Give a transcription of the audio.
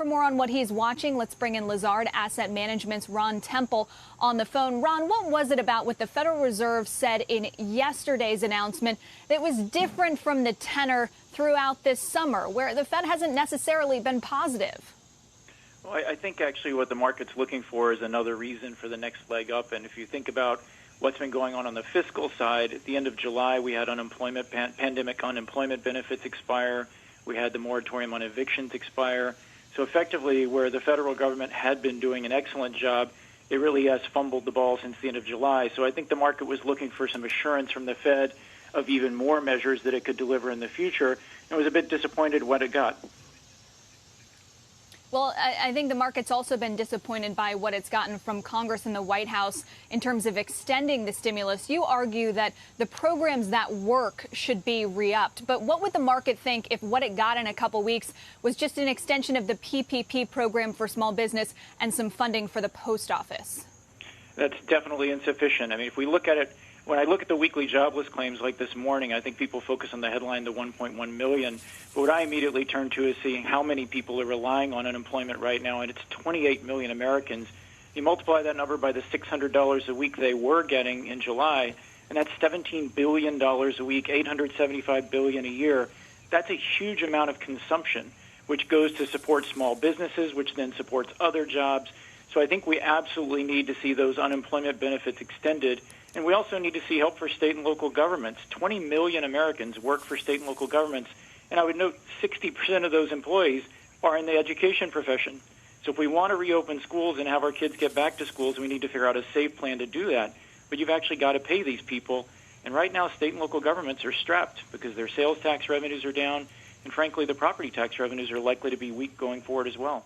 For more on what he's watching, let's bring in Lazard Asset Management's Ron Temple on the phone. Ron, what was it about what the Federal Reserve said in yesterday's announcement that was different from the tenor throughout this summer, where the Fed hasn't necessarily been positive? Well, I think actually what the market's looking for is another reason for the next leg up. And if you think about what's been going on the fiscal side, at the end of July, we had pandemic unemployment benefits expire. We had the moratorium on evictions expire. So effectively, where the federal government had been doing an excellent job, it really has fumbled the ball since the end of July. So I think the market was looking for some assurance from the Fed of even more measures that it could deliver in the future, and was a bit disappointed what it got. Well, I think the market's also been disappointed by what it's gotten from Congress and the White House in terms of extending the stimulus. You argue that the programs that work should be re-upped. But what would the market think if what it got in a couple weeks was just an extension of the PPP program for small business and some funding for the post office? That's definitely insufficient. I mean, if we look at it, when I look at the weekly jobless claims like this morning, I think people focus on the headline, the 1.1 million. But what I immediately turn to is seeing how many people are relying on unemployment right now, and it's 28 million Americans. You multiply that number by the $600 a week they were getting in July, and that's $17 billion a week, $875 billion a year. That's a huge amount of consumption, which goes to support small businesses, which then supports other jobs. So I think we absolutely need to see those unemployment benefits extended. And we also need to see help for state and local governments. 20 million Americans work for state and local governments. And I would note 60% of those employees are in the education profession. So if we want to reopen schools and have our kids get back to schools, we need to figure out a safe plan to do that. But you've actually got to pay these people. And right now, state and local governments are strapped because their sales tax revenues are down. And frankly, the property tax revenues are likely to be weak going forward as well.